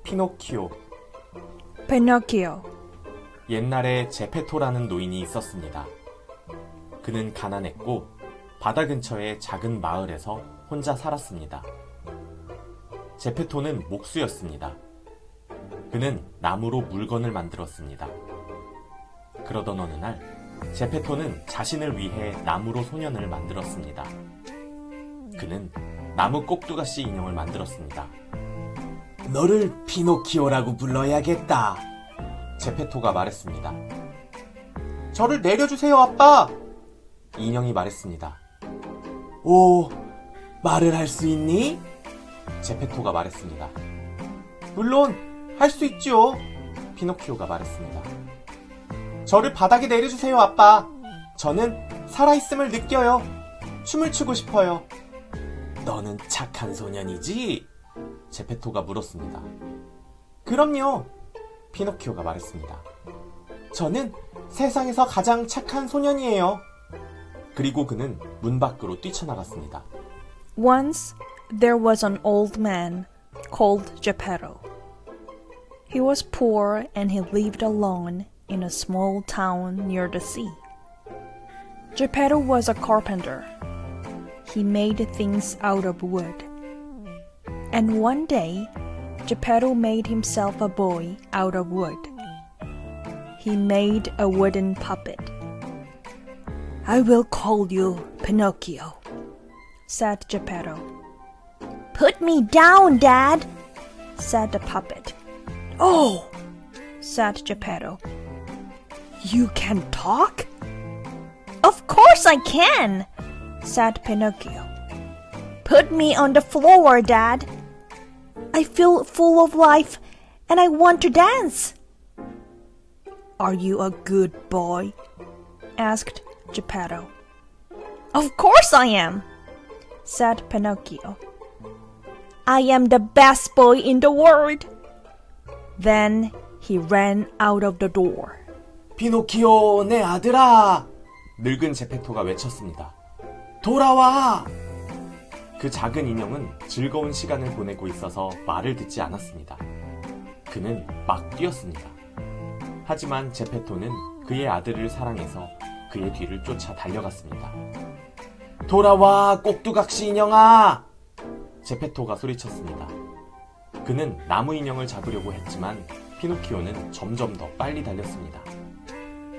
피노키오. Pinocchio. 옛날에 제페토라는 노인이 있었습니다. 그는 가난했고 바다 근처의 작은 마을에서 혼자 살았습니다. 제페토는 목수였습니다. 그는 나무로 물건을 만들었습니다. 그러던 어느 날 제페토는 자신을 위해 나무로 소년을 만들었습니다. 그는 나무 꼭두가시 인형을 만들었습니다. 너를 피노키오라고 불러야겠다. 제페토가 말했습니다. 저를 내려주세요, 아빠. 인형이 말했습니다. 오, 말을 할 수 있니? 제페토가 말했습니다. 물론 할 수 있죠. 피노키오가 말했습니다. 저를 바닥에 내려주세요, 아빠. 저는 살아있음을 느껴요. 춤을 추고 싶어요. 너는 착한 소년이지? 제페토가 물었습니다. 그럼요. 피노키오가 말했습니다. 저는 세상에서 가장 착한 소년이에요. 그리고 그는 문 밖으로 뛰쳐나갔습니다. Once there was an old man called Geppetto. He was poor and he lived alone in a small town near the sea. Geppetto was a carpenter. He made things out of wood. And one day, Geppetto made himself a boy out of wood. He made a wooden puppet. I will call you Pinocchio, said Geppetto. Put me down, Dad, said the puppet. Oh, said Geppetto. You can talk? Of course I can, said Pinocchio. Put me on the floor, Dad. I feel full of life and I want to dance. Are you a good boy? Asked Geppetto. Of course I am, said Pinocchio. I am the best boy in the world. Then he ran out of the door. 피노키오, 내 아들아! 늙은 제페토가 외쳤습니다. 돌아와! 그 작은 인형은 즐거운 시간을 보내고 있어서 말을 듣지 않았습니다. 그는 막 뛰었습니다. 하지만 제페토는 그의 아들을 사랑해서 그의 뒤를 쫓아 달려갔습니다. 돌아와, 꼭두각시 인형아! 제페토가 소리쳤습니다. 그는 나무 인형을 잡으려고 했지만 피노키오는 점점 더 빨리 달렸습니다.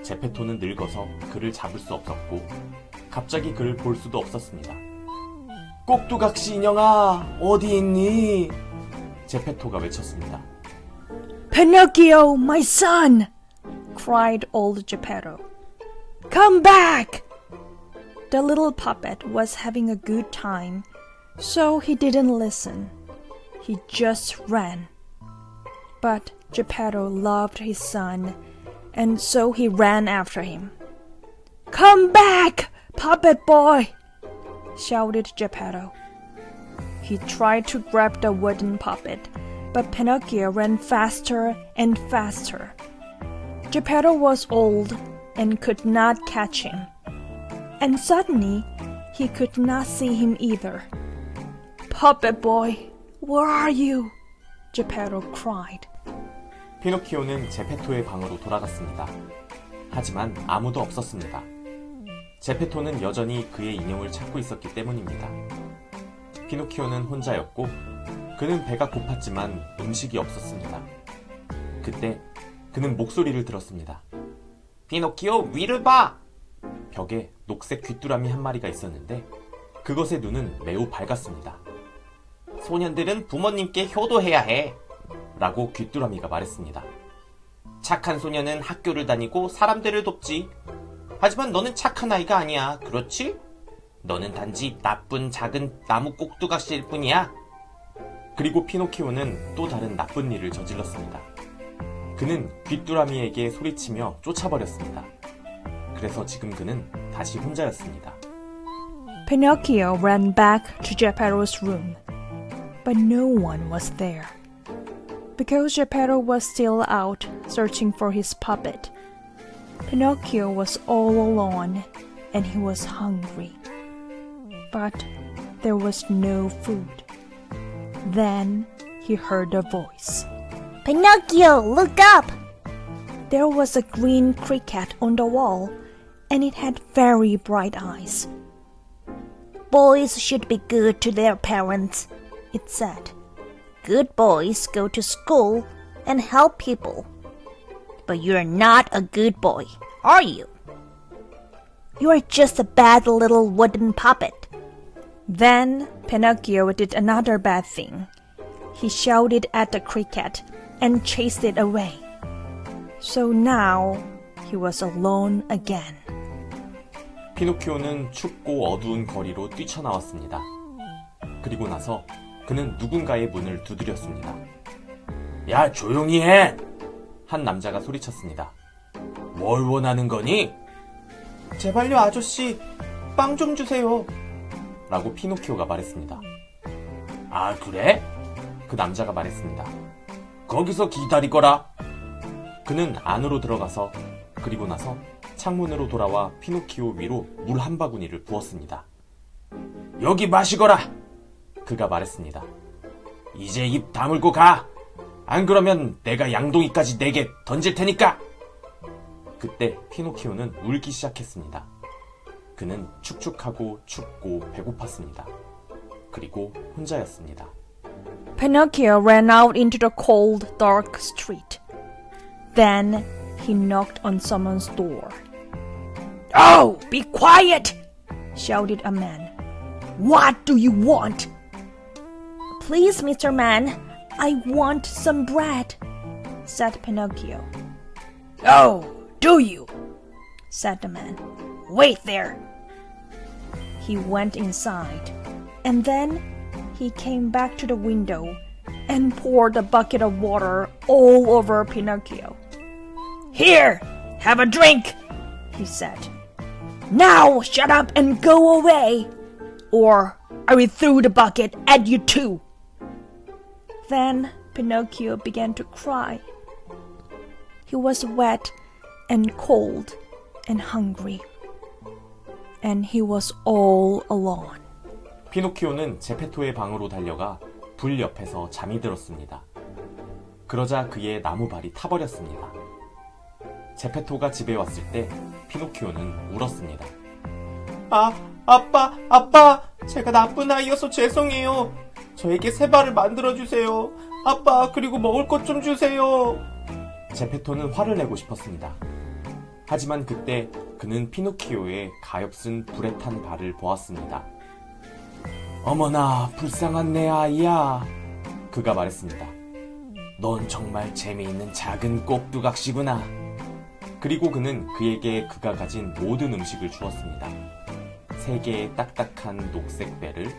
제페토는 늙어서 그를 잡을 수 없었고 갑자기 그를 볼 수도 없었습니다. 꼭두각시 인형아, 어디 있니? 제페토가 외쳤습니다. Pinocchio, my son! cried old Geppetto. Come back! The little puppet was having a good time, so he didn't listen. He just ran. But Geppetto loved his son, and so he ran after him. Come back, puppet boy! Shouted Geppetto. He tried to grab the wooden puppet, but Pinocchio ran faster and faster. Geppetto was old and could not catch him. And suddenly, he could not see him either. Puppet boy, where are you? Geppetto cried. 피노키오는 제페토의 방으로 돌아갔습니다. 하지만 아무도 없었습니다. 제페토는 여전히 그의 인형을 찾고 있었기 때문입니다. 피노키오는 혼자였고 그는 배가 고팠지만 음식이 없었습니다. 그때 그는 목소리를 들었습니다. 피노키오, 위를 봐! 벽에 녹색 귀뚜라미 한 마리가 있었는데 그것의 눈은 매우 밝았습니다. 소년들은 부모님께 효도해야 해! 라고 귀뚜라미가 말했습니다. 착한 소년은 학교를 다니고 사람들을 돕지. 하지만 너는 착한 아이가 아니야. 그렇지? 너는 단지 나쁜 작은 나무 꼭두각시일 뿐이야. 그리고 피노키오는 또 다른 나쁜 일을 저질렀습니다. 그는 귀뚜라미에게 소리치며 쫓아버렸습니다. 그래서 지금 그는 다시 혼자였습니다. Pinocchio ran back to Geppetto's room, but no one was there. Because Geppetto was still out searching for his puppet, Pinocchio was all alone and he was hungry. But there was no food. Then he heard a voice. Pinocchio, look up! There was a green cricket on the wall, and it had very bright eyes. Boys should be good to their parents, it said. Good boys go to school and help people. But you're not a good boy, are you? You're just a bad little wooden puppet. Then Pinocchio did another bad thing. He shouted at the cricket and chased it away. So now he was alone again. 피노키오는 춥고 어두운 거리로 뛰쳐나왔습니다. 그리고 나서 그는 누군가의 문을 두드렸습니다. 야, 조용히 해! 한 남자가 소리쳤습니다. 뭘 원하는 거니? 제발요, 아저씨. 빵 좀 주세요. 라고 피노키오가 말했습니다. 아, 그래? 그 남자가 말했습니다. 거기서 기다리거라. 그는 안으로 들어가서 그리고 나서 창문으로 돌아와 피노키오 위로 물 한 바구니를 부었습니다. 여기 마시거라. 그가 말했습니다. 이제 입 다물고 가. 안 그러면 내가 양동이까지 내게 던질 테니까. 그때 피노키오는 울기 시작했습니다. 그는 축축하고 춥고 배고팠습니다. 그리고 혼자였습니다. Pinocchio ran out into the cold, dark street. Then he knocked on someone's door. Oh, be quiet! Shouted a man. What do you want? Please, Mr. Man, I want some bread, said Pinocchio. Oh, do you? Said the man. Wait there. He went inside, and then he came back to the window and poured a bucket of water all over Pinocchio. Here, have a drink, he said. Now shut up and go away, or I will throw the bucket at you too. Then Pinocchio began to cry. He was wet and cold and hungry, and he was all alone. 피노키오는 제페토의 방으로 달려가 불 옆에서 잠이 들었습니다. 그러자 그의 나무발이 타버렸습니다. 제페토가 집에 왔을 때 피노키오는 울었습니다. 아빠, 제가 나쁜 아이여서 죄송해요. 저에게 새 발을 만들어주세요. 아빠, 그리고 먹을 것 좀 주세요. 제페토는 화를 내고 싶었습니다. 하지만 그때 그는 피노키오의 가엾은 불에 탄 발을 보았습니다. 어머나, 불쌍한 내 아이야. 그가 말했습니다. 넌 정말 재미있는 작은 꼭두각시구나. 그리고 그는 그에게 그가 가진 모든 음식을 주었습니다. 3개의 딱딱한 녹색 배를.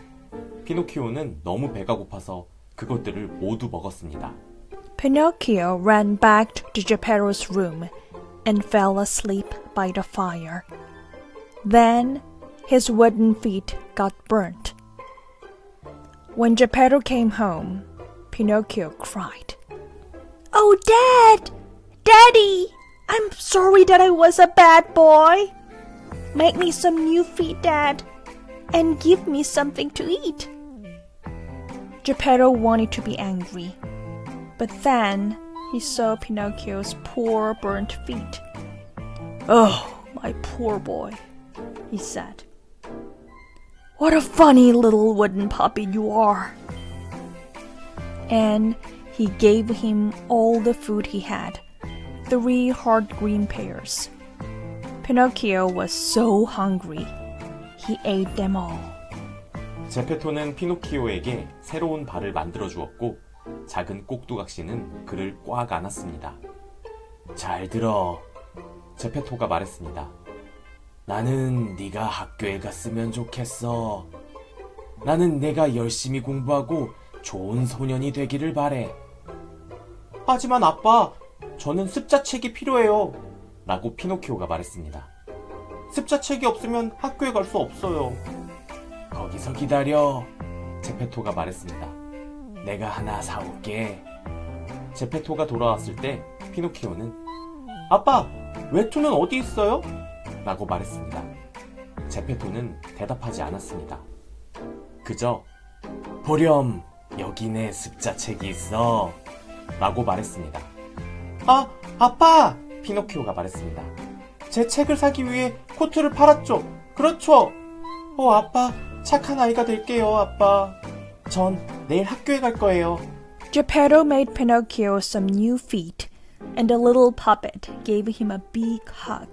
피노키오는 너무 배가 고파서 그것들을 모두 먹었습니다. Pinocchio ran back to Geppetto's room and fell asleep by the fire. Then his wooden feet got burnt. When Geppetto came home, Pinocchio cried. Oh, Dad! Daddy! I'm sorry that I was a bad boy. Make me some new feet, Dad, and give me something to eat. Geppetto wanted to be angry, but then he saw Pinocchio's poor burnt feet. Oh, my poor boy, he said. What a funny little wooden puppy you are. And he gave him all the food he had, 3 hard green pears. Pinocchio was so hungry, he ate them all. 제페토는 피노키오에게 새로운 발을 만들어 주었고 작은 꼭두각시는 그를 꽉 안았습니다. 잘 들어. 제페토가 말했습니다. 나는 네가 학교에 갔으면 좋겠어. 나는 내가 열심히 공부하고 좋은 소년이 되기를 바래. 하지만 아빠, 저는 습자책이 필요해요. 라고 피노키오가 말했습니다. 습자책이 없으면 학교에 갈 수 없어요. 거기서 기다려. 제페토가 말했습니다. 내가 하나 사올게. 제페토가 돌아왔을 때 피노키오는 아빠, 외투는 어디 있어요? 라고 말했습니다. 제페토는 대답하지 않았습니다. 그저 보렴, 여기 내 습자책이 있어. 라고 말했습니다. 아, 아빠! 피노키오가 말했습니다. 제 책을 사기 위해 코트를 팔았죠. 그렇죠. 아빠, 착한 아이가 될게요, 아빠. 전 내일 학교에 갈 거예요. Geppetto made Pinocchio some new feet, and the little puppet gave him a big hug.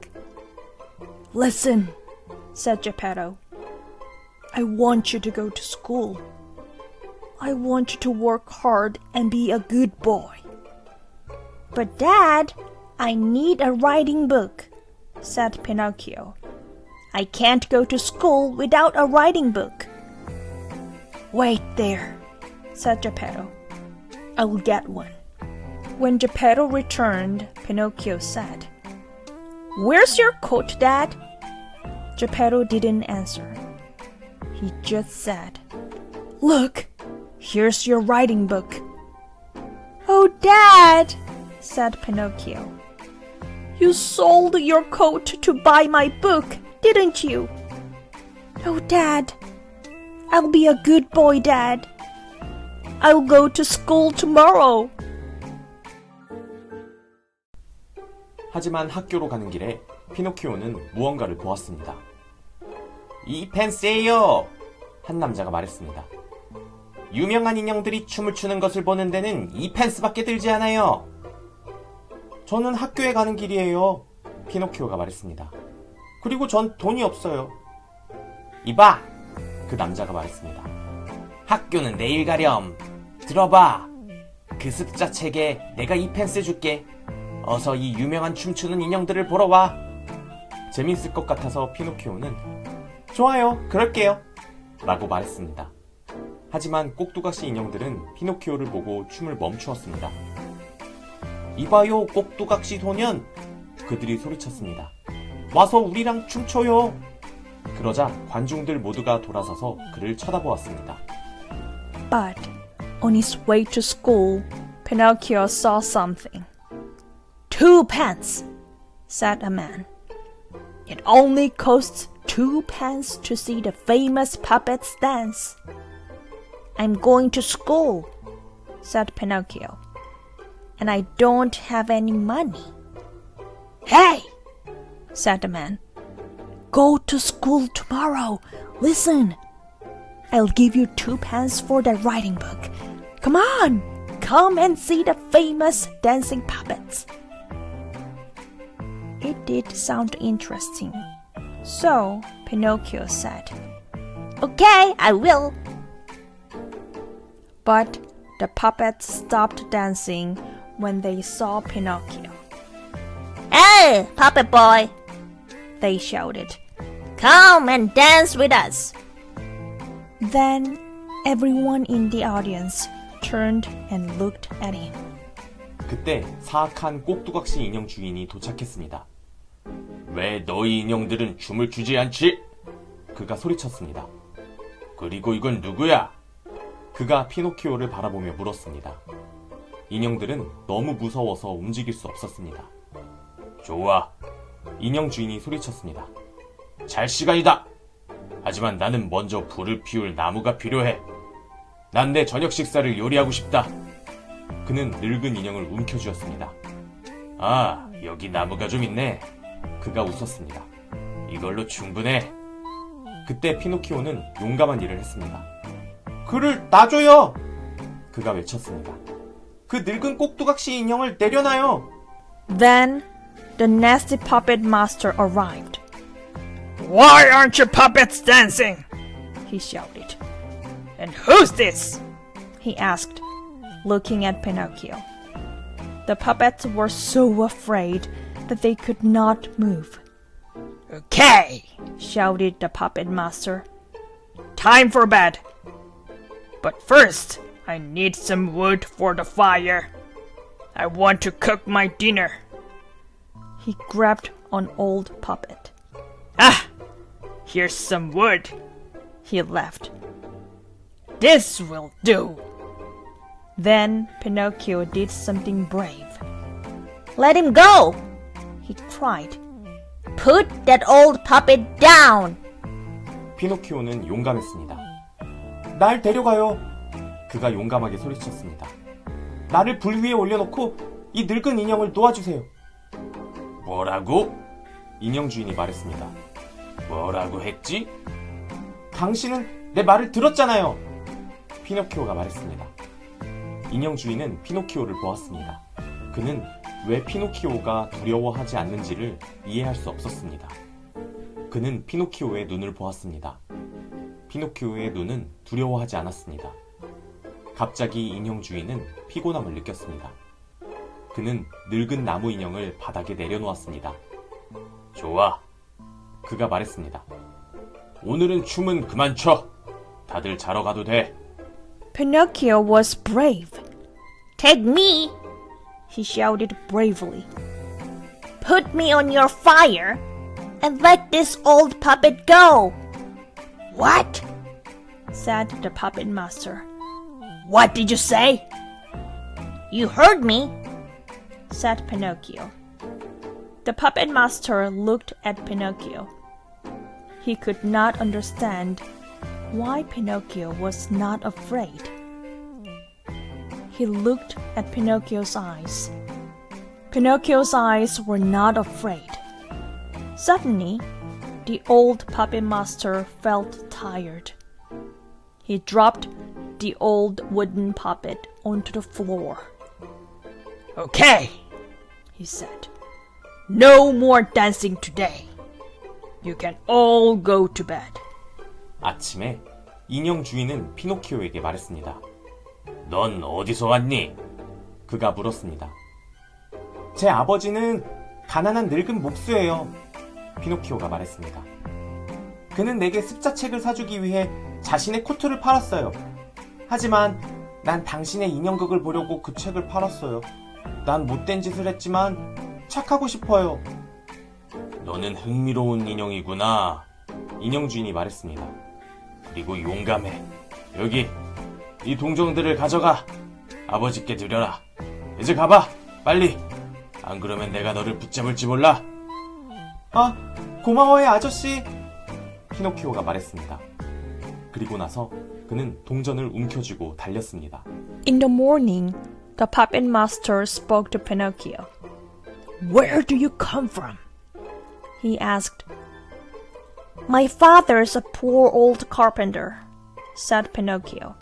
Listen, said Geppetto. I want you to go to school. I want you to work hard and be a good boy. But Dad, I need a writing book, said Pinocchio. I can't go to school without a writing book. Wait there, said Geppetto. I'll get one. When Geppetto returned, Pinocchio said, Where's your coat, Dad? Geppetto didn't answer. He just said, Look, here's your writing book. Oh, Dad, said Pinocchio. You sold your coat to buy my book, didn't you? Oh, Dad, I'll be a good boy, Dad. I'll go to school tomorrow. 하지만 학교로 가는 길에 피노키오는 무언가를 보았습니다. 이 펜스예요! 한 남자가 말했습니다. 유명한 인형들이 춤을 추는 것을 보는 데는 이 펜스밖에 들지 않아요. 저는 학교에 가는 길이에요. 피노키오가 말했습니다. 그리고 전 돈이 없어요. 이봐! 그 남자가 말했습니다. 학교는 내일 가렴. 들어봐. 그 습자 책에 내가 이 펜스 줄게. 어서 이 유명한 춤추는 인형들을 보러 와. 재밌을 것 같아서 피노키오는 좋아요, 그럴게요. 라고 말했습니다. 하지만 꼭두각시 인형들은 피노키오를 보고 춤을 멈추었습니다. 이봐요, 꼭두각시 소년. 그들이 소리쳤습니다. 와서 우리랑 춤춰요. 그러자 관중들 모두가 돌아서서 그를 쳐다보았습니다. But on his way to school, Pinocchio saw something. 2 pence, said a man. It only costs 2 pence to see the famous puppets dance. I'm going to school, said Pinocchio, and I don't have any money. Hey, said the man. Go to school tomorrow. Listen, I'll give you 2 pence for the writing book. Come on, come and see the famous dancing puppets. It did sound interesting. So Pinocchio said, Okay, I will. But the puppets stopped dancing when they saw Pinocchio. Hey, puppet boy, they shouted. Come and dance with us. Then everyone in the audience turned and looked at him. 그때 사악한 꼭두각시 인형 주인이 도착했습니다. 왜 너희 인형들은 춤을 추지 않지? 그가 소리쳤습니다. 그리고 이건 누구야? 그가 피노키오를 바라보며 물었습니다. 인형들은 너무 무서워서 움직일 수 없었습니다. 좋아. 인형 주인이 소리쳤습니다. 잘 시간이다. 하지만 나는 먼저 불을 피울 나무가 필요해. 난 내 저녁 식사를 요리하고 싶다. 그는 늙은 인형을 움켜쥐었습니다. 아, 여기 나무가 좀 있네. 그가 웃었습니다. 이걸로 충분해. 그때 피노키오는 용감한 일을 했습니다. 그를 놔줘요! 그가 외쳤습니다. 그 늙은 꼭두각시 인형을 내려놔요! Then the nasty puppet master arrived. Why aren't your puppets dancing? He shouted. And who's this? He asked, looking at Pinocchio. The puppets were so afraid that they could not move. Okay, shouted the puppet master. Time for bed. But first, I need some wood for the fire. I want to cook my dinner. He grabbed an old puppet. Ah, here's some wood. He laughed. This will do. Then Pinocchio did something brave. Let him go, he cried. Put that old puppet down. 피노키오는 용감했습니다. 날 데려가요. 그가 용감하게 소리쳤습니다. 나를 불 위에 올려놓고 이 늙은 인형을 놓아주세요. 뭐라고? 인형 주인이 말했습니다. 뭐라고 했지? 당신은 내 말을 들었잖아요. 피노키오가 말했습니다. 인형 주인은 피노키오를 보았습니다. 그는 왜 피노키오가 두려워하지 않는지를 이해할 수 없었습니다. 그는 피노키오의 눈을 보았습니다. 피노키오의 눈은 두려워하지 않았습니다. 갑자기 인형 주인은 피곤함을 느꼈습니다. 그는 늙은 나무 인형을 바닥에 내려놓았습니다. 좋아, 그가 말했습니다. 오늘은 춤은 그만 춰. 다들 자러 가도 돼. Pinocchio was brave. Take me, he shouted bravely. Put me on your fire and let this old puppet go. What? Said the puppet master. What did you say? You heard me, said Pinocchio. The puppet master looked at Pinocchio. He could not understand why Pinocchio was not afraid. He looked at Pinocchio's eyes. Pinocchio's eyes were not afraid. Suddenly, the old puppet master felt tired. He dropped the old wooden puppet onto the floor. Okay, he said. No more dancing today. You can all go to bed. 아침에 인형 주인은 피노키오에게 말했습니다. 넌 어디서 왔니? 그가 물었습니다. 제 아버지는 가난한 늙은 목수예요. 피노키오가 말했습니다. 그는 내게 습자책을 사주기 위해 자신의 코트를 팔았어요. 하지만 난 당신의 인형극을 보려고 그 책을 팔았어요. 난 못된 짓을 했지만 착하고 싶어요. 너는 흥미로운 인형이구나. 인형 주인이 말했습니다. 그리고 용감해. 여기 이 동정들을 가져가. 아버지께 드려라. 이제 가봐. 빨리. 안 그러면 내가 너를 붙잡을지 몰라. 아, 고마워요 아저씨. 피노키오가 말했습니다. 그리고 나서 그는 동전을 움켜쥐고 달렸습니다. In the morning, the puppet master spoke to Pinocchio. Where do you come from? He asked. My father's a poor old carpenter, said Pinocchio.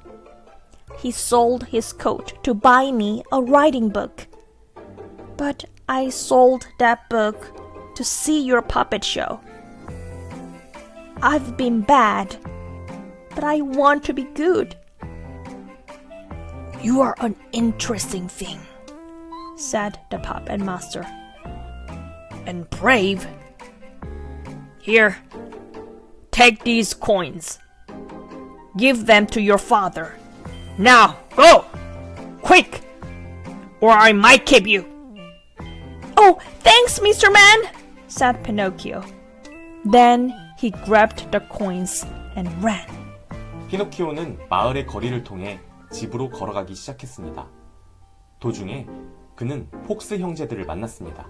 He sold his coat to buy me a writing book. But I sold that book to see your puppet show. I've been bad, but I want to be good. You are an interesting thing, said the puppet master. And brave. Here, take these coins. Give them to your father. Now, go! Quick! Or I might keep you. Oh, thanks, Mr. Man, said Pinocchio. Then he grabbed the coins and ran. 피노키오는 마을의 거리를 통해 집으로 걸어가기 시작했습니다. 도중에 그는 폭스 형제들을 만났습니다.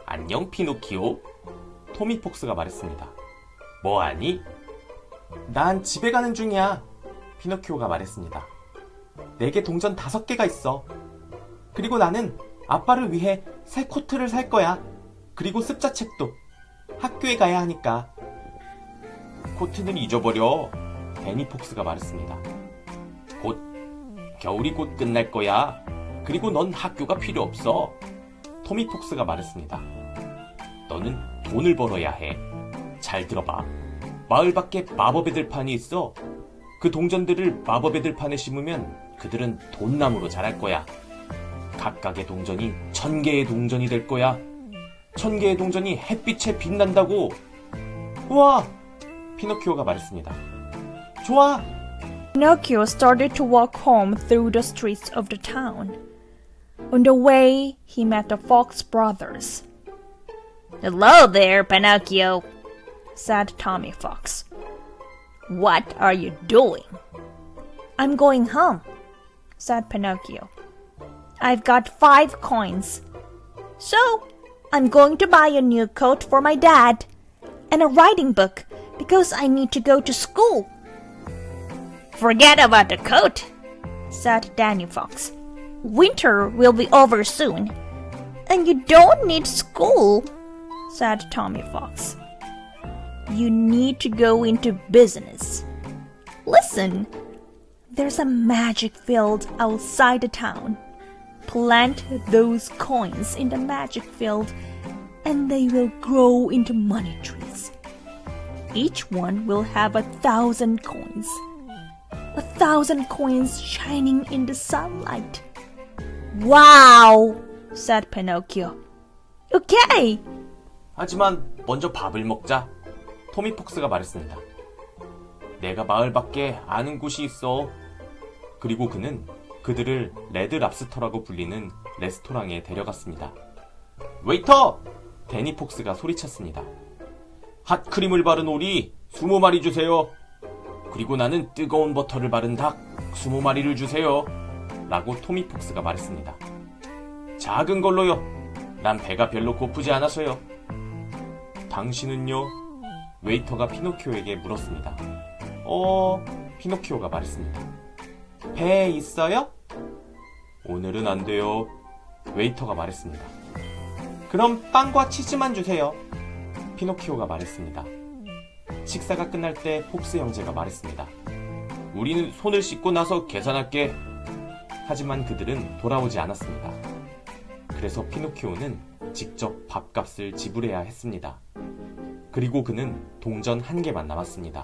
안녕 피노키오. 토미 폭스가 말했습니다. 뭐하니? 난 집에 가는 중이야. 피노키오가 말했습니다. 내게 동전 5개가 있어. 그리고 나는 아빠를 위해 새 코트를 살 거야. 그리고 습자책도. 학교에 가야 하니까. 코트는 잊어버려. 데니 폭스가 말했습니다. 겨울이 곧 끝날 거야. 그리고 넌 학교가 필요 없어. 토미 폭스가 말했습니다. 너는 돈을 벌어야 해. 잘 들어봐. 마을 밖에 마법의 들판이 있어. 그 동전들을 마법의 들판에 심으면 그들은 돈나무로 자랄 거야. 각각의 동전이 1000개의 동전이 될 거야. 1000개의 동전이 햇빛에 빛난다고. 우와! 피노키오가 말했습니다. 좋아! Pinocchio started to walk home through the streets of the town. On the way, he met the Fox brothers. Hello there, Pinocchio, said Tommy Fox. What are you doing? I'm going home, said Pinocchio. I've got 5 coins. So, I'm going to buy a new coat for my dad and a writing book because I need to go to school. Forget about the coat, said Danny Fox. Winter will be over soon, and you don't need school, said Tommy Fox. You need to go into business. Listen, there's a magic field outside the town. Plant those coins in the magic field, and they will grow into money trees. Each one will have 1,000 coins. 1,000 coins shining in the sunlight. Wow, said Pinocchio. Okay. 하지만 먼저 밥을 먹자. 토미 폭스가 말했습니다. 내가 마을 밖에 아는 곳이 있어. 그리고 그는 그들을 레드 랍스터라고 불리는 레스토랑에 데려갔습니다. 웨이터! 데니 폭스가 소리쳤습니다. 핫크림을 바른 오리 20마리 주세요. 그리고 나는 뜨거운 버터를 바른 닭 20마리를 주세요. 라고 토미 폭스가 말했습니다. 작은 걸로요. 난 배가 별로 고프지 않아서요. 당신은요? 웨이터가 피노키오에게 물었습니다. 피노키오가 말했습니다. 배 있어요? 오늘은 안 돼요. 웨이터가 말했습니다. 그럼 빵과 치즈만 주세요. 피노키오가 말했습니다. 식사가 끝날 때 폭스 형제가 말했습니다. 우리는 손을 씻고 나서 계산할게. 하지만 그들은 돌아오지 않았습니다. 그래서 피노키오는 직접 밥값을 지불해야 했습니다. 그리고 그는 동전 1개만 남았습니다.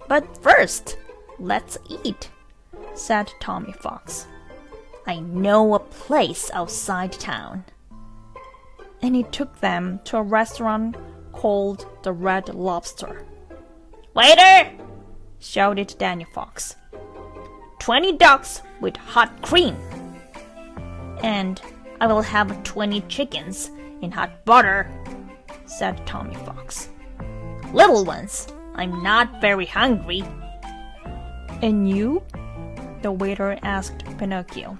But first, let's eat, said Tommy Fox. I know a place outside town. And he took them to a restaurant called the Red Lobster. Waiter! Shouted Danny Fox. 20 ducks with hot cream. And I will have 20 chickens in hot butter, said Tommy Fox. Little ones, I'm not very hungry. And you? The waiter asked Pinocchio.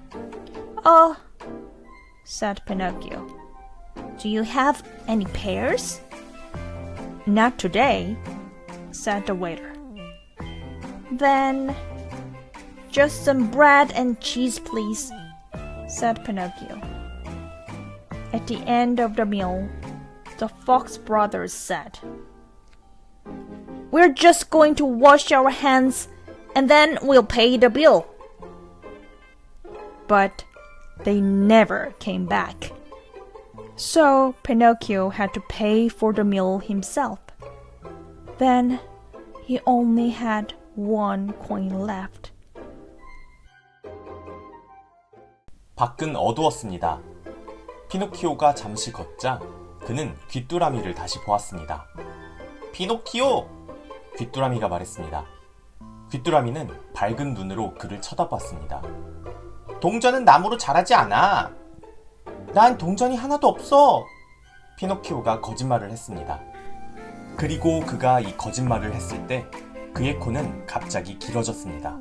Oh, said Pinocchio. Do you have any pears? Not today, said the waiter. Then, just some bread and cheese, please, said Pinocchio. At the end of the meal, the Fox brothers said, We're just going to wash our hands and then we'll pay the bill. But they never came back. So Pinocchio had to pay for the meal himself. Then he only had 1 coin left. 밖은 어두웠습니다. 피노키오가 잠시 걷자 그는 귀뚜라미를 다시 보았습니다. 피노키오! 귀뚜라미가 말했습니다. 귀뚜라미는 밝은 눈으로 그를 쳐다봤습니다. 동전은 나무로 자라지 않아. 난 동전이 하나도 없어. 피노키오가 거짓말을 했습니다. 그리고 그가 이 거짓말을 했을 때 그의 코는 갑자기 길어졌습니다.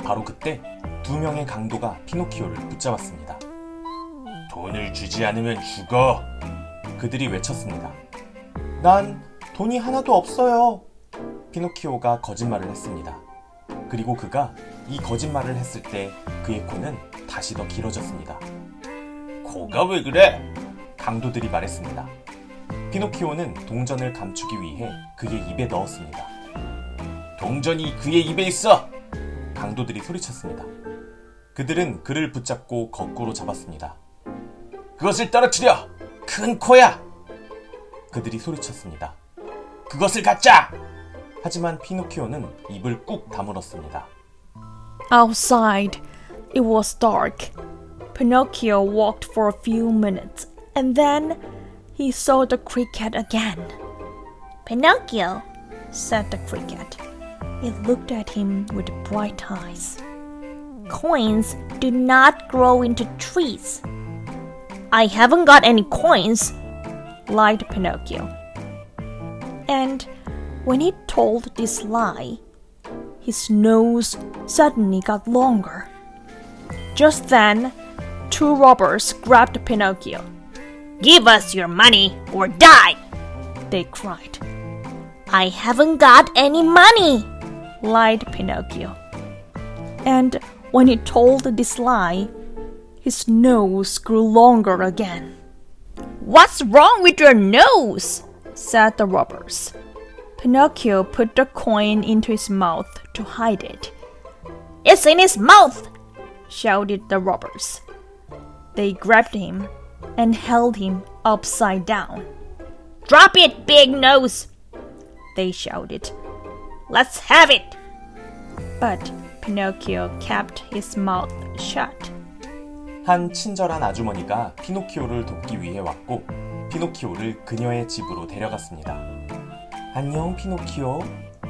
바로 그때 2명의 강도가 피노키오를 붙잡았습니다. 돈을 주지 않으면 죽어. 그들이 외쳤습니다. 난 돈이 하나도 없어요. 피노키오가 거짓말을 했습니다. 그리고 그가 이 거짓말을 했을 때 그의 코는 다시 더 길어졌습니다. 코가 왜 그래? 강도들이 말했습니다. 피노키오는 동전을 감추기 위해 그의 입에 넣었습니다. 동전이 그의 입에 있어! 강도들이 소리쳤습니다. 그들은 그를 붙잡고 거꾸로 잡았습니다. 그것을 떨어뜨려! 큰 코야! 그들이 소리쳤습니다. 그것을 갖자! 하지만 피노키오는 입을 꾹 다물었습니다. Outside, it was dark. Pinocchio walked for a few minutes, and then he saw the cricket again. Pinocchio, said the cricket. It looked at him with bright eyes. Coins do not grow into trees. I haven't got any coins, lied Pinocchio. And when he told this lie, his nose suddenly got longer. Just then, 2 robbers grabbed Pinocchio. Give us your money or die, they cried. I haven't got any money, lied Pinocchio. And when he told this lie, his nose grew longer again. "What's wrong with your nose?" said the robbers. Pinocchio put the coin into his mouth to hide it. "It's in his mouth!" shouted the robbers. They grabbed him and held him upside down. "Drop it, big nose!" they shouted. "Let's have it!" But Pinocchio kept his mouth shut. 한 친절한 아주머니가 피노키오를 돕기 위해 왔고 피노키오를 그녀의 집으로 데려갔습니다. "안녕 피노키오,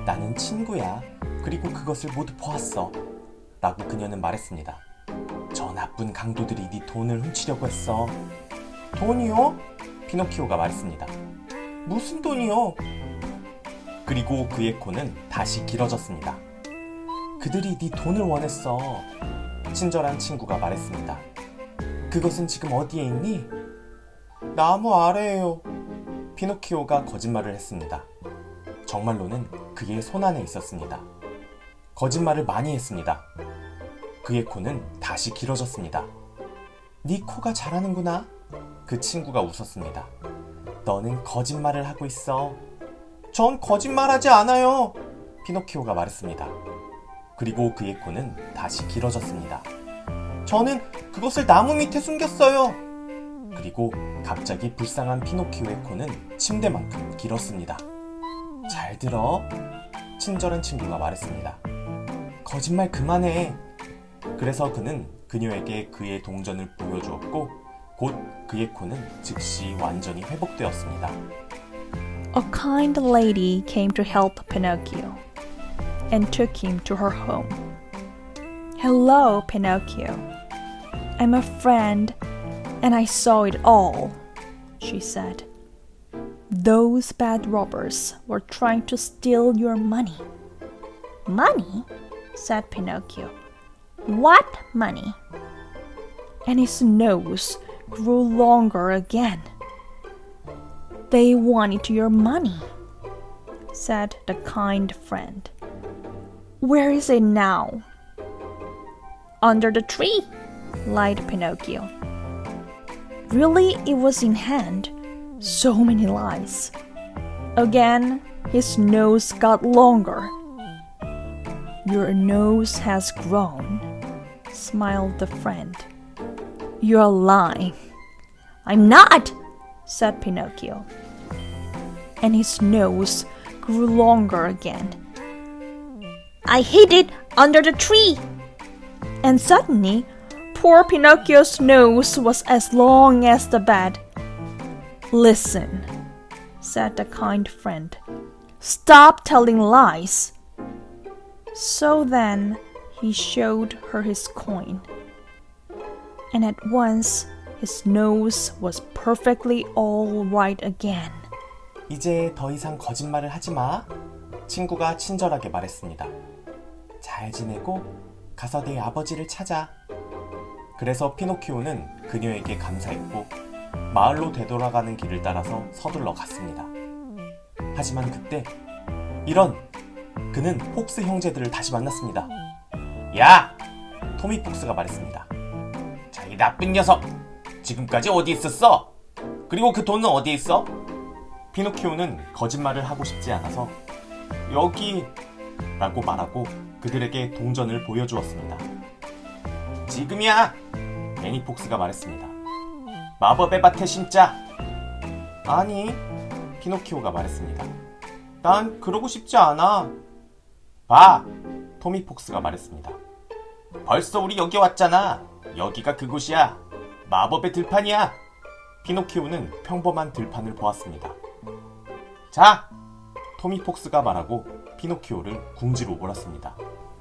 나는 친구야. 그리고 그것을 모두 보았어." 라고 그녀는 말했습니다. "저 나쁜 강도들이 네 돈을 훔치려고 했어." "돈이요?" 피노키오가 말했습니다. "무슨 돈이요?" 그리고 그의 코는 다시 길어졌습니다. "그들이 네 돈을 원했어." 친절한 친구가 말했습니다. "그것은 지금 어디에 있니?" "나무 아래에요." 피노키오가 거짓말을 했습니다. 정말로는 그의 손 안에 있었습니다. 거짓말을 많이 했습니다. 그의 코는 다시 길어졌습니다. "네 코가 자라는구나." 그 친구가 웃었습니다. "너는 거짓말을 하고 있어." "전 거짓말하지 않아요." 피노키오가 말했습니다. 그리고 그의 코는 다시 길어졌습니다. "저는 그것을 나무 밑에 숨겼어요." 그리고 갑자기 불쌍한 피노키오의 코는 침대만큼 길었습니다. "잘 들어." 친절한 친구가 말했습니다. "거짓말 그만해." 그래서 그는 그녀에게 그의 동전을 보여주었고 곧 그의 코는 즉시 완전히 회복되었습니다. A kind lady came to help Pinocchio and took him to her home. "Hello, Pinocchio. I'm a friend and I saw it all," she said. "Those bad robbers were trying to steal your money." "Money?" said Pinocchio. "What money?" And his nose grew longer again. "They wanted your money," said the kind friend. "Where is it now?" "Under the tree," lied Pinocchio. Really, it was in hand. So many lies. Again, his nose got longer. "Your nose has grown," smiled the friend. "You're lying." "I'm not," said Pinocchio. And his nose grew longer again. "I hid it under the tree." And suddenly, poor Pinocchio's nose was as long as the bed. "Listen," said the kind friend. "Stop telling lies." So then he showed her his coin. And at once his nose was perfectly all right again. "이제 더 이상 거짓말을 하지 마." 친구가 친절하게 말했습니다. "잘 지내고 가서 내 아버지를 찾아." 그래서 피노키오는 그녀에게 감사했고 마을로 되돌아가는 길을 따라서 서둘러 갔습니다. 하지만 그때 이런! 그는 폭스 형제들을 다시 만났습니다. "야!" 토미 폭스가 말했습니다. "자, 이 나쁜 녀석! 지금까지 어디 있었어? 그리고 그 돈은 어디 있어?" 피노키오는 거짓말을 하고 싶지 않아서 "여기!" 라고 말하고 그들에게 동전을 보여주었습니다. "지금이야!" 애니 폭스가 말했습니다. "마법의 밭에 심자." "아니," 피노키오가 말했습니다. "난 그러고 싶지 않아." "봐!" 토미 폭스가 말했습니다. "벌써 우리 여기 왔잖아. 여기가 그곳이야. 마법의 들판이야." 피노키오는 평범한 들판을 보았습니다. "자!" 토미 폭스가 말하고 피노키오를 궁지로 몰았습니다.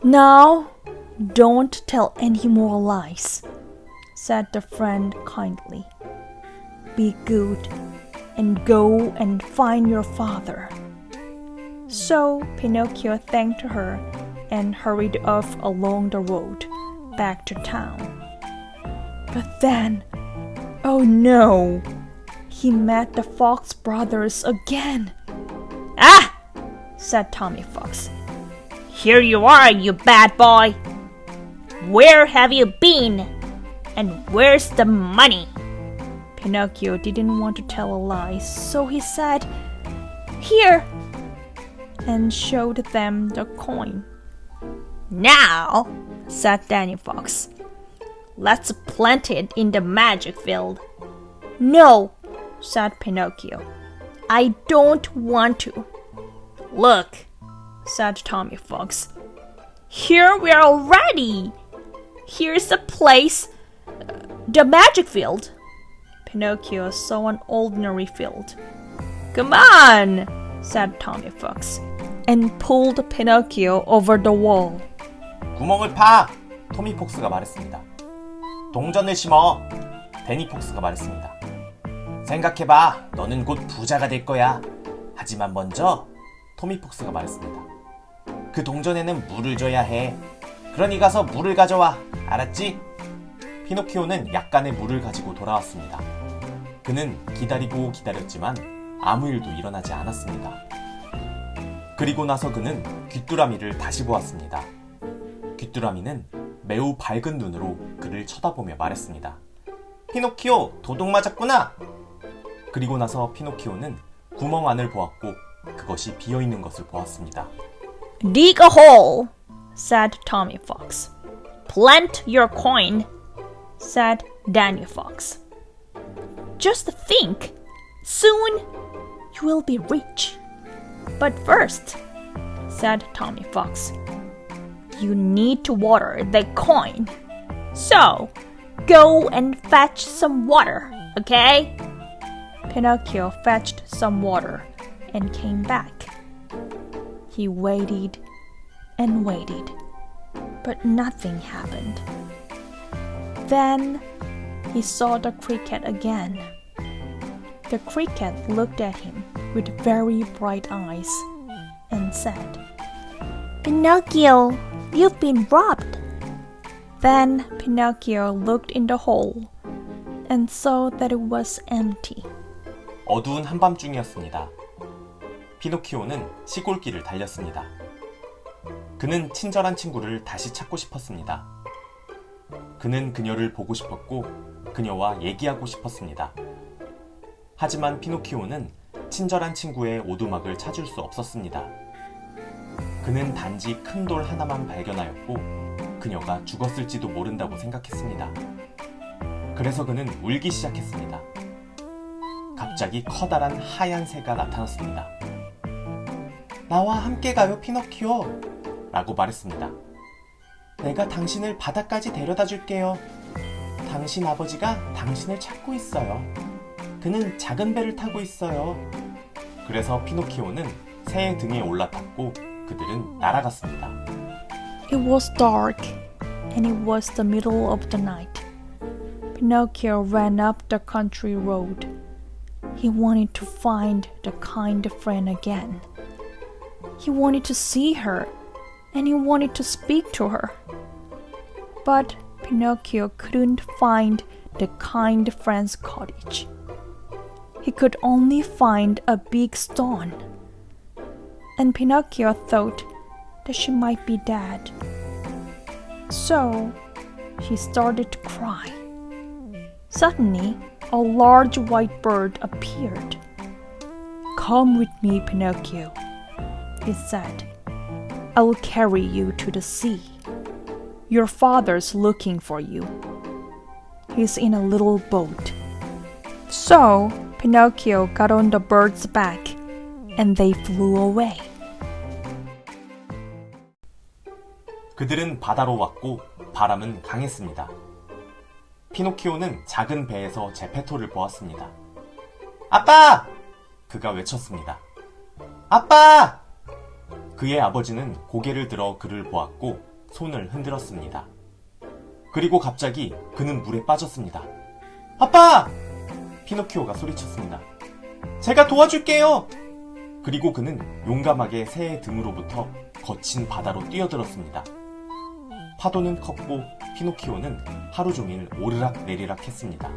"Now, don't tell any more lies," said the friend kindly. "Be good and go and find your father." So Pinocchio thanked her and hurried off along the road back to town. But then, oh no, he met the Fox brothers again. "Ah!" said Tommy Fox. "Here you are, you bad boy. Where have you been?" And where's the money? Pinocchio didn't want to tell a lie, so he said, Here! And showed them the coin. Now, said Danny Fox, let's plant it in the magic field. No, said Pinocchio. I don't want to. Look, said Tommy Fox. Here we are already. Here's the place, the magic field. Pinocchio saw an ordinary field. Come on, said Tommy Fox, and pulled Pinocchio over the wall. 구멍을 파! 토미 폭스가 말했습니다. 동전을 심어! 데니 폭스가 말했습니다. 생각해봐, 너는 곧 부자가 될 거야. 하지만 먼저 토미 폭스가 말했습니다. 그 동전에는 물을 줘야 해. 그러니 가서 물을 가져와. 알았지? 피노키오는 약간의 물을 가지고 돌아왔습니다. 그는 기다리고 기다렸지만 아무 일도 일어나지 않았습니다. 그리고 나서 그는 귀뚜라미를 다시 보았습니다. 귀뚜라미는 매우 밝은 눈으로 그를 쳐다보며 말했습니다. 피노키오, 도둑 맞았구나! 그리고 나서 피노키오는 구멍 안을 보았고 그것이 비어있는 것을 보았습니다. Dig a hole, said Tommy Fox. Plant your coin, said Danny Fox. Just think, soon you will be rich. But first, said Tommy Fox, you need to water the coin. So, go and fetch some water, okay? Pinocchio fetched some water and came back. He waited and waited, but nothing happened. Then he saw the cricket again. The cricket looked at him with very bright eyes and said, Pinocchio, you've been robbed. Then Pinocchio looked in the hole and saw that it was empty. 어두운 한밤중이었습니다. 피노키오는 시골길을 달렸습니다. 그는 친절한 친구를 다시 찾고 싶었습니다. 그는 그녀를 보고 싶었고 그녀와 얘기하고 싶었습니다. 하지만 피노키오는 친절한 친구의 오두막을 찾을 수 없었습니다. 그는 단지 큰 돌 하나만 발견하였고 그녀가 죽었을지도 모른다고 생각했습니다. 그래서 그는 울기 시작했습니다. 갑자기 커다란 하얀 새가 나타났습니다. 나와 함께 가요, 피노키오! 라고 말했습니다. 내가 당신을 바다까지 데려다 줄게요. 당신 아버지가 당신을 찾고 있어요. 그는 작은 배를 타고 있어요. 그래서 피노키오는 새의 등에 올라탔고 그들은 날아갔습니다. It was dark, and it was the middle of the night. Pinocchio ran up the country road. He wanted to find the kind friend again. He wanted to see her, and he wanted to speak to her. But Pinocchio couldn't find the kind friend's cottage. He could only find a big stone. And Pinocchio thought that she might be dead. So he started to cry. Suddenly, a large white bird appeared. Come with me, Pinocchio, it said. I will carry you to the sea. Your father's looking for you. He's in a little boat. So Pinocchio got on the bird's back, and they flew away. 그들은 바다로 왔고 바람은 강했습니다. 피노키오는 작은 배에서 제페토를 보았습니다. 아빠! 그가 외쳤습니다. 아빠! 그의 아버지는 고개를 들어 그를 보았고 손을 흔들었습니다. 그리고 갑자기 그는 물에 빠졌습니다. 아빠! 피노키오가 소리쳤습니다. 제가 도와줄게요! 그리고 그는 용감하게 새의 등으로부터 거친 바다로 뛰어들었습니다. 파도는 컸고 피노키오는 하루 종일 오르락 내리락 했습니다.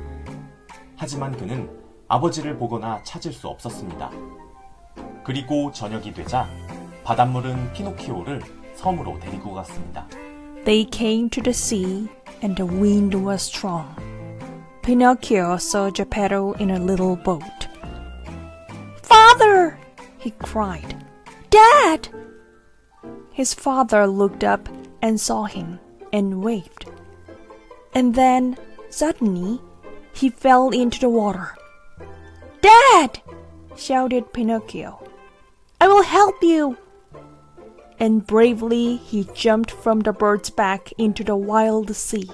하지만 그는 아버지를 보거나 찾을 수 없었습니다. 그리고 저녁이 되자 바닷물은 피노키오를 섬으로 데리고 갔습니다. They came to the sea, and the wind was strong. Pinocchio saw Geppetto in a little boat. "Father!" he cried. "Dad!" His father looked up and saw him and waved. And then, suddenly, he fell into the water. "Dad!" shouted Pinocchio. "I will help you!" And bravely he jumped from the bird's back into the wild sea.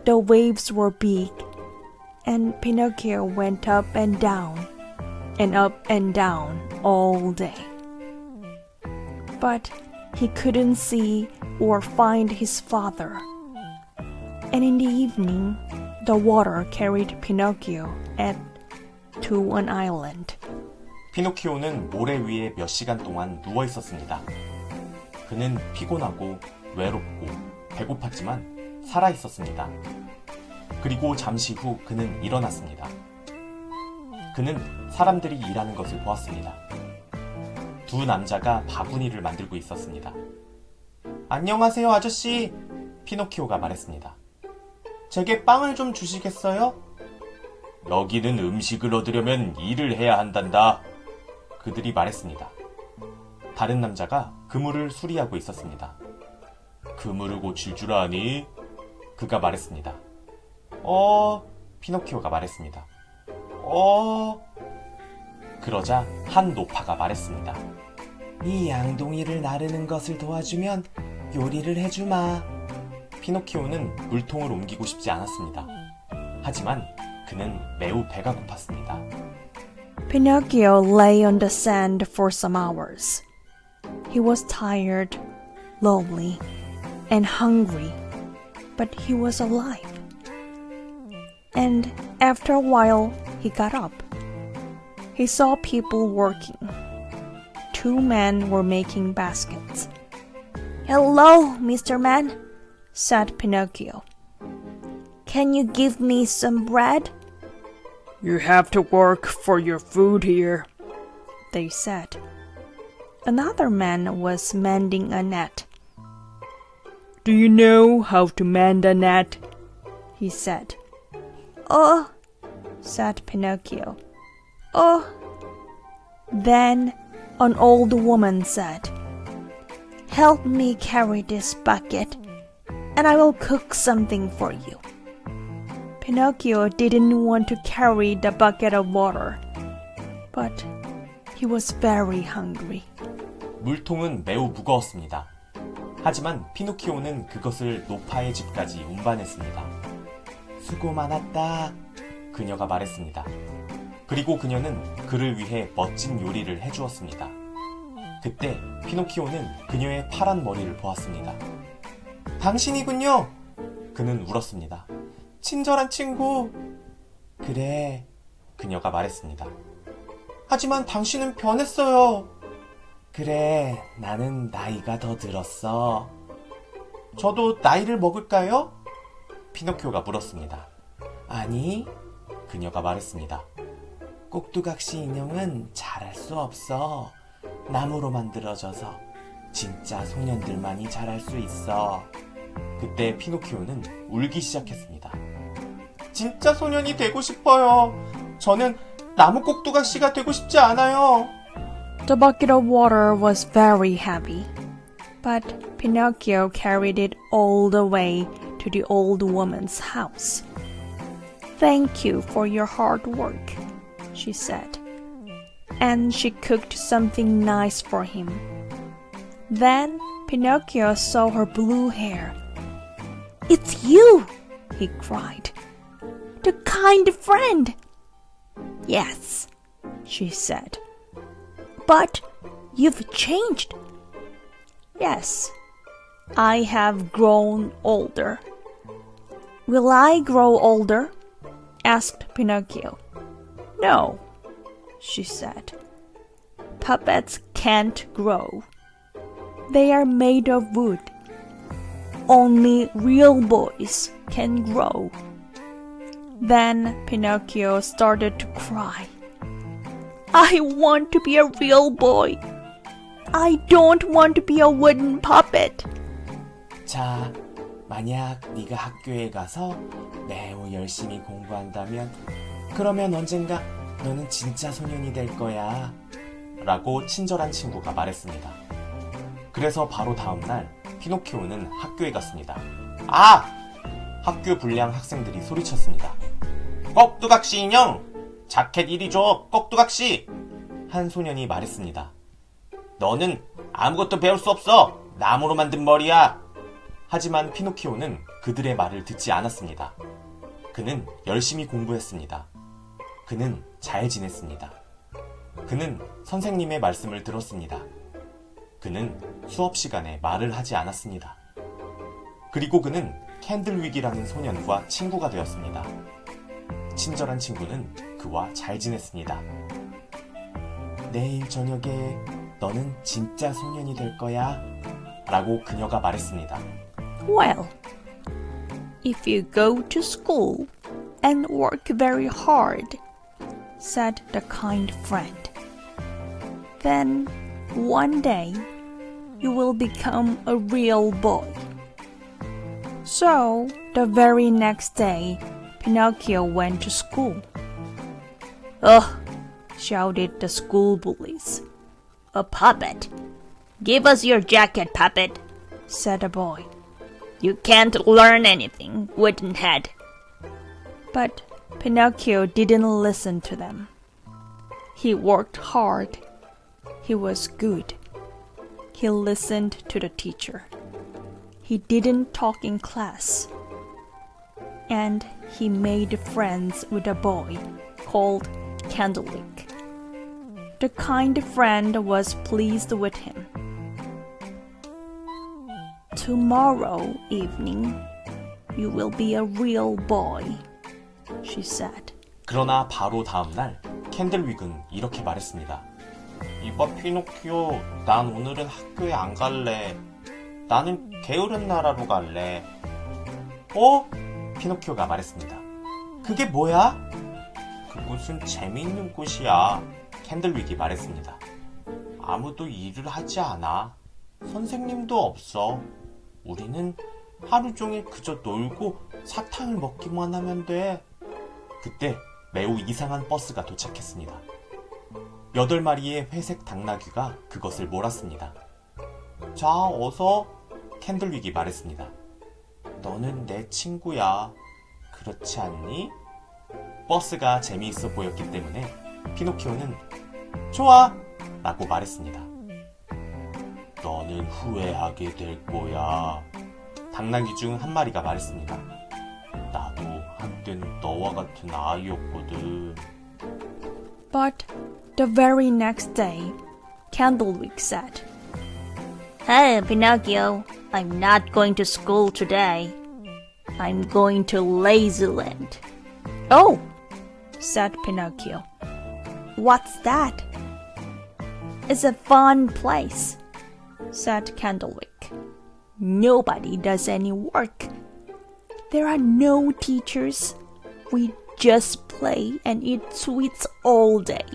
The waves were big, and Pinocchio went up and down all day. But he couldn't see or find his father. And in the evening, the water carried Pinocchio to an island. 피노키오는 모래 위에 몇 시간 동안 누워 있었습니다. 그는 피곤하고 외롭고 배고팠지만 살아 있었습니다. 그리고 잠시 후 그는 일어났습니다. 그는 사람들이 일하는 것을 보았습니다. 두 남자가 바구니를 만들고 있었습니다. "안녕하세요, 아저씨!" 피노키오가 말했습니다. "제게 빵을 좀 주시겠어요?" "여기는 음식을 얻으려면 일을 해야 한단다." 그들이 말했습니다. 다른 남자가 그물을 수리하고 있었습니다. "그물을 고칠 줄 아니?" 그가 말했습니다. 피노키오가 말했습니다. 그러자 한 노파가 말했습니다. "네 양동이를 나르는 것을 도와주면 요리를 해주마." 피노키오는 물통을 옮기고 싶지 않았습니다. 하지만 그는 매우 배가 고팠습니다. Pinocchio lay on the sand for some hours. He was tired, lonely, and hungry, but he was alive. And after a while, he got up. He saw people working. Two men were making baskets. "Hello, Mr. Man," said Pinocchio. "Can you give me some bread?" "You have to work for your food here," they said. Another man was mending a net. "Do you know how to mend a net?" he said. "Oh," said Pinocchio. "Oh." Then an old woman said, "Help me carry this bucket, and I will cook something for you." Pinocchio didn't want to carry the bucket of water, but he was very hungry. 물통은 매우 무거웠습니다. 하지만 피노키오는 그것을 노파의 집까지 운반했습니다. "수고 많았다," 그녀가 말했습니다. 그리고 그녀는 그를 위해 멋진 요리를 해주었습니다. 그때 피노키오는 그녀의 파란 머리를 보았습니다. "당신이군요!" 그는 울었습니다. "친절한 친구." "그래," 그녀가 말했습니다. "하지만 당신은 변했어요." "그래, 나는 나이가 더 들었어." "저도 나이를 먹을까요?" 피노키오가 물었습니다. "아니," 그녀가 말했습니다. "꼭두각시 인형은 잘할 수 없어. 나무로 만들어져서 진짜 소년들만이 잘할 수 있어." 그때 피노키오는 울기 시작했습니다. "진짜 소년이 되고 싶어요. 저는 나무 꼭두각시가 되고 싶지 않아요." The bucket of water was very heavy, but Pinocchio carried it all the way to the old woman's house. "Thank you for your hard work," she said, and she cooked something nice for him. Then Pinocchio saw her blue hair. "It's you!" he cried. "The kind friend!" "Yes," she said. "But you've changed." "Yes, I have grown older." "Will I grow older?" asked Pinocchio. "No," she said. "Puppets can't grow. They are made of wood. Only real boys can grow." Then Pinocchio started to cry. "I want to be a real boy. I don't want to be a wooden puppet." 자, 만약 네가 학교에 가서 매우 열심히 공부한다면 그러면 언젠가 너는 진짜 소년이 될 거야. 라고 친절한 친구가 말했습니다. 그래서 바로 다음날 피노키오는 학교에 갔습니다. 아! 학교 불량 학생들이 소리쳤습니다. 꼭두각시 인형! 자켓 이리 줘! 꼭두각시! 한 소년이 말했습니다. 너는 아무것도 배울 수 없어! 나무로 만든 머리야! 하지만 피노키오는 그들의 말을 듣지 않았습니다. 그는 열심히 공부했습니다. 그는 잘 지냈습니다. 그는 선생님의 말씀을 들었습니다. 그는 수업 시간에 말을 하지 않았습니다. 그리고 그는 캔들윅이라는 소년과 친구가 되었습니다. 친절한 친구는 그와 잘 지냈습니다. 내일 저녁에 너는 진짜 소년이 될 거야. 라고 그녀가 말했습니다. Well, if you go to school and work very hard, said the kind friend, then one day you will become a real boy. So, the very next day, Pinocchio went to school. Ugh, shouted the school bullies. A puppet. Give us your jacket, puppet, said a boy. You can't learn anything, wooden head. But Pinocchio didn't listen to them. He worked hard. He was good. He listened to the teacher. He didn't talk in class. And he made friends with a boy called Candlewick. The kind friend was pleased with him. Tomorrow evening, you will be a real boy, she said. 그러나 바로 다음날 캔들윅은 이렇게 말했습니다. 이봐 피노키오, 난 오늘은 학교에 안 갈래. 나는 게으른 나라로 갈래. 어? 피노키오가 말했습니다. 그게 뭐야? 그곳은 재미있는 곳이야. 캔들윅이 말했습니다. 아무도 일을 하지 않아. 선생님도 없어. 우리는 하루 종일 그저 놀고 사탕을 먹기만 하면 돼. 그때 매우 이상한 버스가 도착했습니다. 8마리의 회색 당나귀가 그것을 몰았습니다. 자, 어서, 캔들윅이 말했습니다. 너는 내 친구야. 그렇지 않니? 버스가 재미있어 보였기 때문에 피노키오는 좋아! 라고 말했습니다. 너는 후회하게 될 거야. 당나귀 중 한 마리가 말했습니다. 나도 한때는 너와 같은 아이였거든. But the very next day, Candlewick said, Hey, Pinocchio, I'm not going to school today. I'm going to Lazyland. Oh, said Pinocchio. What's that? It's a fun place, said Candlewick. Nobody does any work. There are no teachers. We just play and eat sweets all day.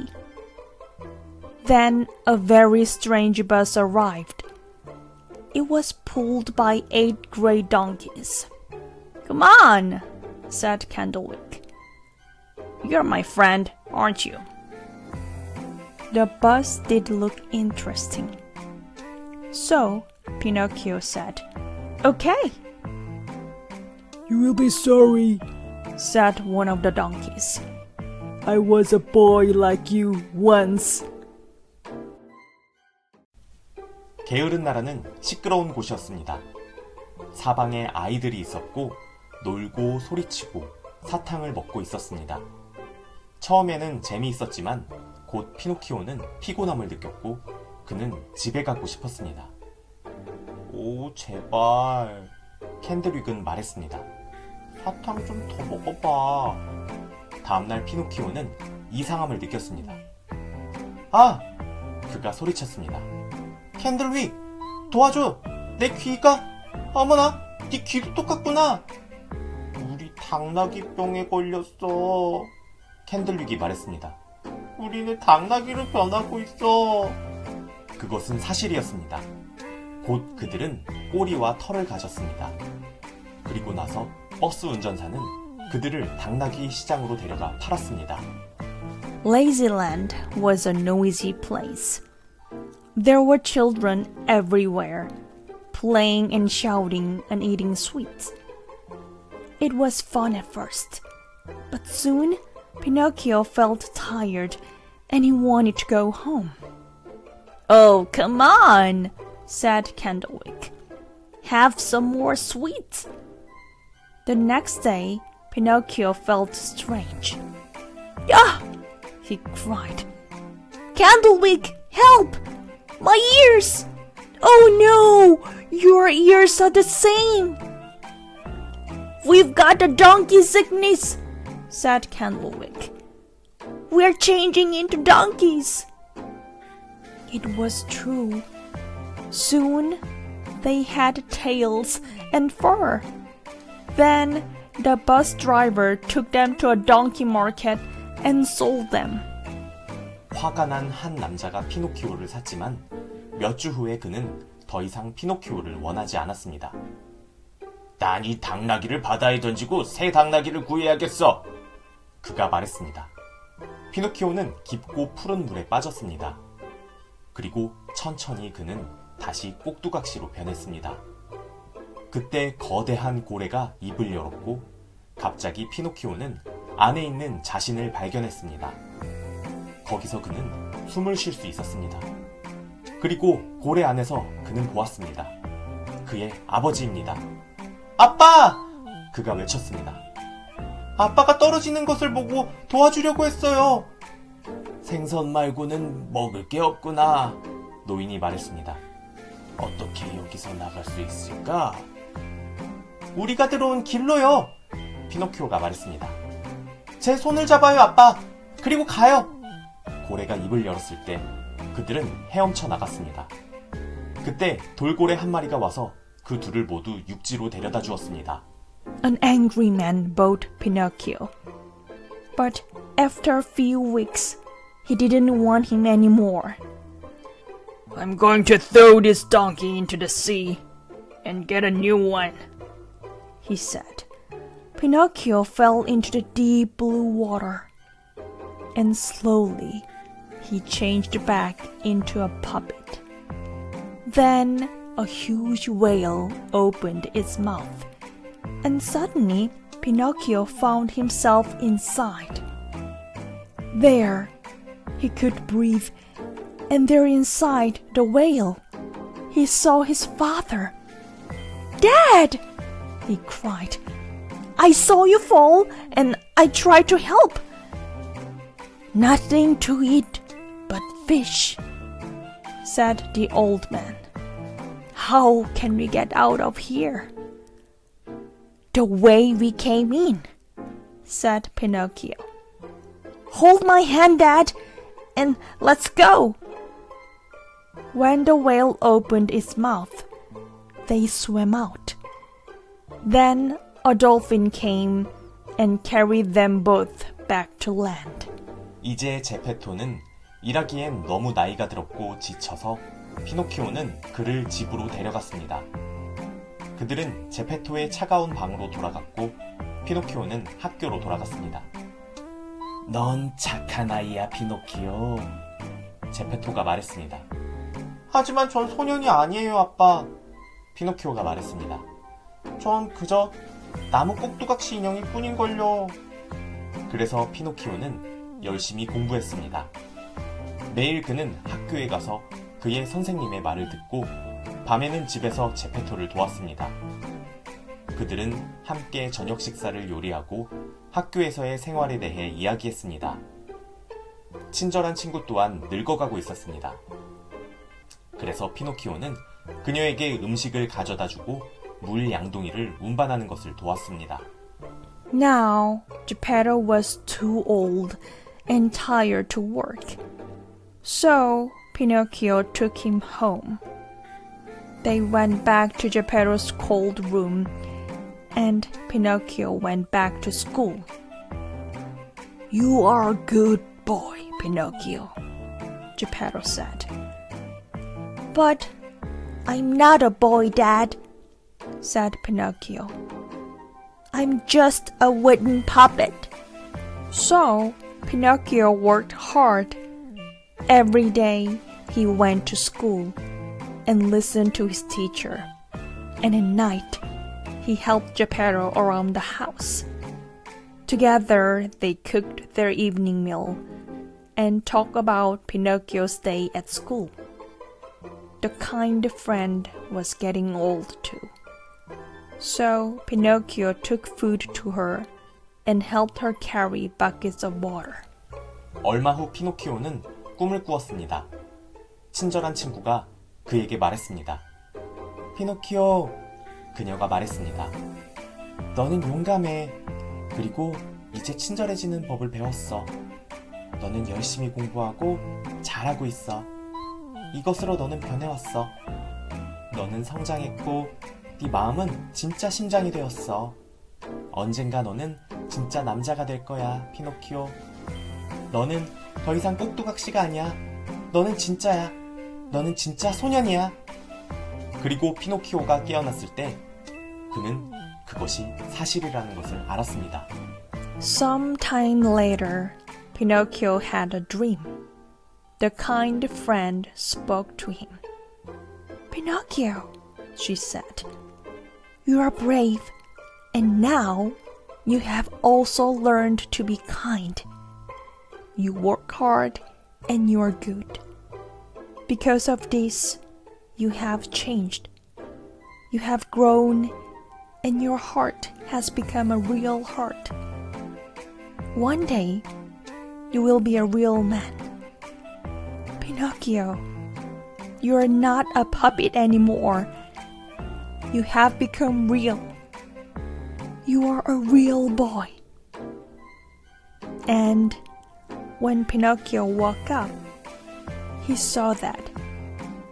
Then a very strange bus arrived. It was pulled by 8 gray donkeys. Come on, said Candlewick. You're my friend, aren't you? The bus did look interesting. So Pinocchio said, Okay. You will be sorry, said one of the donkeys. I was a boy like you once. 게으른 나라는 시끄러운 곳이었습니다. 사방에 아이들이 있었고 놀고 소리치고 사탕을 먹고 있었습니다. 처음에는 재미있었지만 곧 피노키오는 피곤함을 느꼈고 그는 집에 가고 싶었습니다. 오, 제발, 캔들윅은 말했습니다. 사탕 좀 더 먹어봐. 다음날 피노키오는 이상함을 느꼈습니다. 아! 그가 소리쳤습니다. 캔들윅, 도와줘! 내 귀가! 어머나, 네 귀도 똑같구나! 우리 당나귀병에 걸렸어. 캔들윅이 말했습니다. 우리는 당나귀로 변하고 있어. 그것은 사실이었습니다. 곧 그들은 꼬리와 털을 가졌습니다. 그리고 나서 버스 운전사는 그들을 당나귀 시장으로 데려가 팔았습니다. Lazyland was a noisy place. There were children everywhere, playing and shouting and eating sweets. It was fun at first, but soon Pinocchio felt tired and he wanted to go home. Oh, come on, said Candlewick. Have some more sweets. The next day, Pinocchio felt strange. Ah! He cried. Candlewick, help! My ears! Oh no! Your ears are the same! We've got the donkey sickness, said Candlewick. We're changing into donkeys. It was true. Soon they had tails and fur. Then the bus driver took them to a donkey market and sold them. 화가 난 한 남자가 피노키오를 샀지만 몇 주 후에 그는 더 이상 피노키오를 원하지 않았습니다. 난 이 당나귀를 바다에 던지고 새 당나귀를 구해야겠어. 그가 말했습니다. 피노키오는 깊고 푸른 물에 빠졌습니다. 그리고 천천히 그는 다시 꼭두각시로 변했습니다. 그때 거대한 고래가 입을 열었고 갑자기 피노키오는 안에 있는 자신을 발견했습니다. 거기서 그는 숨을 쉴 수 있었습니다. 그리고 고래 안에서 그는 보았습니다. 그의 아버지입니다. 아빠! 그가 외쳤습니다. 아빠가 떨어지는 것을 보고 도와주려고 했어요. 생선 말고는 먹을 게 없구나. 노인이 말했습니다. 어떻게 여기서 나갈 수 있을까? 우리가 들어온 길로요. 피노키오가 말했습니다. 제 손을 잡아요, 아빠. 그리고 가요. 고래가 입을 열었을 때 그들은 헤엄쳐 나갔습니다. 그때 돌고래 한 마리가 와서 그 둘을 모두 육지로 데려다 주었습니다. An angry man bought Pinocchio. But after a few weeks, he didn't want him anymore. I'm going to throw this donkey into the sea and get a new one, he said. Pinocchio fell into the deep blue water, and slowly he changed back into a puppet. Then a huge whale opened its mouth, and suddenly Pinocchio found himself inside. There, he could breathe, and there inside the whale, he saw his father. Dad! He cried. I saw you fall, and I tried to help. Nothing to eat but fish, said the old man. How can we get out of here? The way we came in, said Pinocchio. Hold my hand, Dad, and let's go. When the whale opened its mouth, they swam out. Then a dolphin came and carried them both back to land. 이제 제페토는 일하기엔 너무 나이가 들었고 지쳐서 피노키오는 그를 집으로 데려갔습니다. 그들은 제페토의 차가운 방으로 돌아갔고 피노키오는 학교로 돌아갔습니다. 넌 착한 아이야, 피노키오. 제페토가 말했습니다. 하지만 전 소년이 아니에요, 아빠. 피노키오가 말했습니다. 전 그저 나무 꼭두각시 인형일 뿐인걸요. 그래서 피노키오는 열심히 공부했습니다. 매일 그는 학교에 가서 그의 선생님의 말을 듣고 밤에는 집에서 제페토를 도왔습니다. 그들은 함께 저녁 식사를 요리하고 학교에서의 생활에 대해 이야기했습니다. 친절한 친구 또한 늙어가고 있었습니다. 그래서 피노키오는 그녀에게 음식을 가져다주고 물 양동이를 운반하는 것을 도왔습니다. Now, Geppetto was too old and tired to work. So, Pinocchio took him home. They went back to Geppetto's cold room, and Pinocchio went back to school. You are a good boy, Pinocchio, Geppetto said. But I'm not a boy, Dad, said Pinocchio. I'm just a wooden puppet. So, Pinocchio worked hard. Every day, he went to school and listened to his teacher. And at night, he helped Geppetto around the house. Together, they cooked their evening meal and talked about Pinocchio's day at school. The kind friend was getting old too. So Pinocchio took food to her and helped her carry buckets of water. 얼마 후 피노키오는 꿈을 꾸었습니다. 친절한 친구가 그에게 말했습니다. 피노키오, 그녀가 말했습니다. 너는 용감해. 그리고 이제 친절해지는 법을 배웠어. 너는 열심히 공부하고 잘하고 있어. 이것으로 너는 변해왔어. 너는 성장했고 네 마음은 진짜 심장이 되었어. 언젠가 너는 진짜 남자가 될 거야, 피노키오. 너는 더 이상 꼭두각시가 아니야. 너는 진짜야. 너는 진짜 소년이야. 그리고 피노키오가 깨어났을 때 그는 그것이 사실이라는 것을 알았습니다. Some time later, Pinocchio had a dream. The kind friend spoke to him. Pinocchio, she said, you are brave, and now you have also learned to be kind. You work hard and you are good. Because of this, you have changed. You have grown and your heart has become a real heart. One day, you will be a real man. Pinocchio, you are not a puppet anymore. You have become real. You are a real boy. And when Pinocchio woke up, he saw that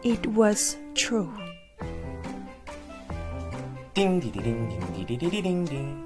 it was true. 띵디디링 띵디디리링 띵.